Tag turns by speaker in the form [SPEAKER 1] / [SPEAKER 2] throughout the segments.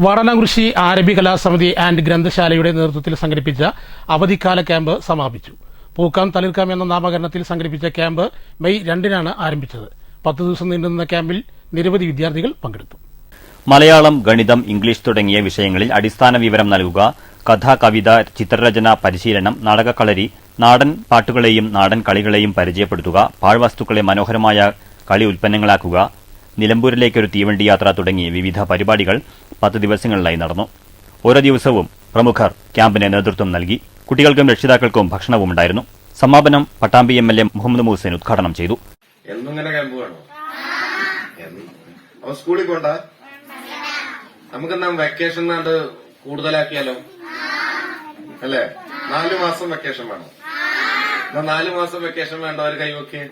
[SPEAKER 1] വാടനാംകുറിശി ആരബി കലാസമിതി and ഗ്രന്ഥശാലയുടെ നേതൃത്വത്തിൽ സംഘടിപ്പിച്ച അവധിക്കാല ക്യാമ്പ് സമാപിച്ചു. പൂക്കാം തളിർക്കാം എന്ന നാമകരണത്തിൽ സംഘടിപ്പിച്ച ക്യാമ്പ് മെയ് 2-നാണ് ആരംഭിച്ചത്. 10 ദിവസം നീണ്ടുനിന്ന ക്യാമ്പിൽ നിരവധി വിദ്യാർത്ഥികൾ പങ്കെടുത്തു.
[SPEAKER 2] മലയാളം, ഗണിതം, ഇംഗ്ലീഷ് തുടങ്ങിയ വിഷയങ്ങളിൽ അടിസ്ഥാന വിവരം നൽകുക, കഥ, കവിത, ചിത്രരചന പരിശീലനം, നാടകക്കളരി, നാടൻ പാട്ടുകളെയും നാടൻ കളികളെയും പരിചയപ്പെടുത്തുക, പാഴ്വസ്തുക്കളെ മനോഹരമായ കളി ഉൽപ്പന്നങ്ങളാക്കുക, നിലമ്പൂരിലേക്കൊരു തീവണ്ടി യാത്ര തുടങ്ങി വിവിധ പരിപാടികൾ 10 ദിവസങ്ങളിലായി നടന്നു. ഓരോ ദിവസവും പ്രമുഖർ ക്യാമ്പിന് നേതൃത്വം നൽകി. കുട്ടികൾക്കും രക്ഷിതാക്കൾക്കും ഭക്ഷണവും ഉണ്ടായിരുന്നു. സമാപനം പട്ടാമ്പി MLA മുഹമ്മദ് മൂസൻ ഉദ്ഘാടനം ചെയ്തു.
[SPEAKER 3] സ്കൂളിൽ പോണ്ട, നമുക്കെന്നാ വെക്കേഷൻ നാണ്ട് കൂടുതലാക്കിയാലോ? അല്ലേ? 4 മാസം വെക്കേഷൻ വേണം. 4 മാസം വെക്കേഷൻ വേണ്ടവർ കൈവക്കെ.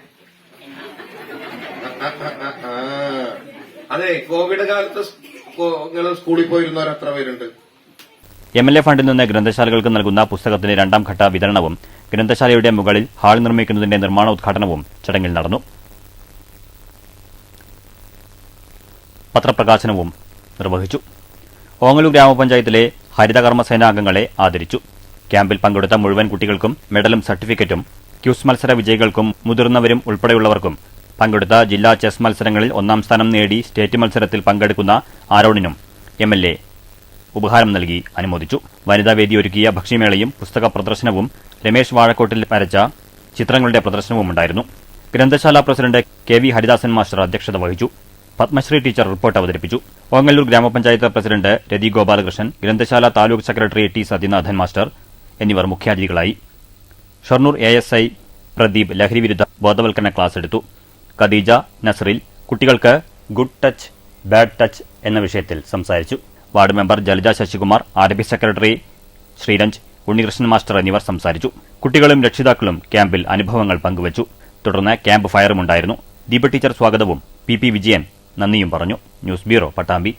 [SPEAKER 3] അതെ, കോവിഡ് കാലത്ത് നിങ്ങൾ സ്കൂളിൽ പോയിരുന്നവർ എത്ര പേരുണ്ട്?
[SPEAKER 2] MLA ഫണ്ടിൽ നിന്ന് ഗ്രന്ഥശാലകൾക്ക് നൽകുന്ന പുസ്തകത്തിന്റെ 2ാം ഘട്ട വിതരണവും ഗ്രന്ഥശാലയുടെ മുകളിൽ ഹാൾ നിർമ്മിക്കുന്നതിന്റെ നിർമ്മാണ ഉദ്ഘാടനവും ചടങ്ങിൽ നടന്നു. പത്രപ്രകാശനവും നിർവഹിച്ചു. ഓങ്ങല്ലൂർ ഗ്രാമപഞ്ചായത്തിലെ ഹരിതകർമ്മസേന അംഗങ്ങളെ ആദരിച്ചു. ക്യാമ്പിൽ പങ്കെടുത്ത മുഴുവൻ കുട്ടികൾക്കും മെഡലും സർട്ടിഫിക്കറ്റും, ക്യൂസ് മത്സര വിജയികൾക്കും മുതിർന്നവരും ഉൾപ്പെടെയുള്ളവർക്കും പങ്കെടുത്ത ജില്ലാ ചെസ് മത്സരങ്ങളിൽ 1ാം സ്ഥാനം നേടി സ്റ്റേറ്റ് മത്സരത്തിൽ പങ്കെടുക്കുന്ന ആരോണിനും MLA ഉപഹാരം നൽകി അനുമോദിച്ചു. വനിതാവേദി ഒരുക്കിയ ഭക്ഷ്യമേളയും പുസ്തക പ്രദർശനവും രമേശ് വാഴക്കോട്ടിൽ വരച്ച ചിത്രങ്ങളുടെ പ്രദർശനവുമുണ്ടായിരുന്നു. ഗ്രന്ഥശാല പ്രസിഡന്റ് KV ഹരിദാസൻ മാസ്റ്റർ അധ്യക്ഷത വഹിച്ചു. പത്മശ്രീ ടീച്ചർ റിപ്പോർട്ട് അവതരിപ്പിച്ചു. ഓങ്ങല്ലൂർ ഗ്രാമപഞ്ചായത്ത് പ്രസിഡന്റ് രതി ഗോപാലകൃഷ്ണൻ, ഗ്രന്ഥശാല taluk secretary T Sathyanathan master എന്നിവർ മുഖ്യാതിഥികളായി. ഷൊർണൂർ ASI പ്രദീപ് ലഹരിവിരുദ്ധ ബോധവൽക്കരണ ക്ലാസ് എടുത്തു. ഖദീജ നസ്രിൽ കുട്ടികൾക്ക് ഗുഡ് ടച്ച് ബാഡ് ടച്ച് എന്ന വിഷയത്തിൽ സംസാരിച്ചു. Ward member Jalaja Sasikumar, RB secretary Sreeranj, Unnikrishnan master എന്നിവർ സംസാരിച്ചു. കുട്ടികളും രക്ഷിതാക്കളും ക്യാമ്പിൽ അനുഭവങ്ങൾ പങ്കുവച്ചു. തുടർന്ന് ക്യാമ്പ് ഫയറുമുണ്ടായിരുന്നു. ദീപ ടീച്ചർ സ്വാഗതവും PP വിജയൻ നന്ദിയും പറഞ്ഞു. News bureau, Pattambi.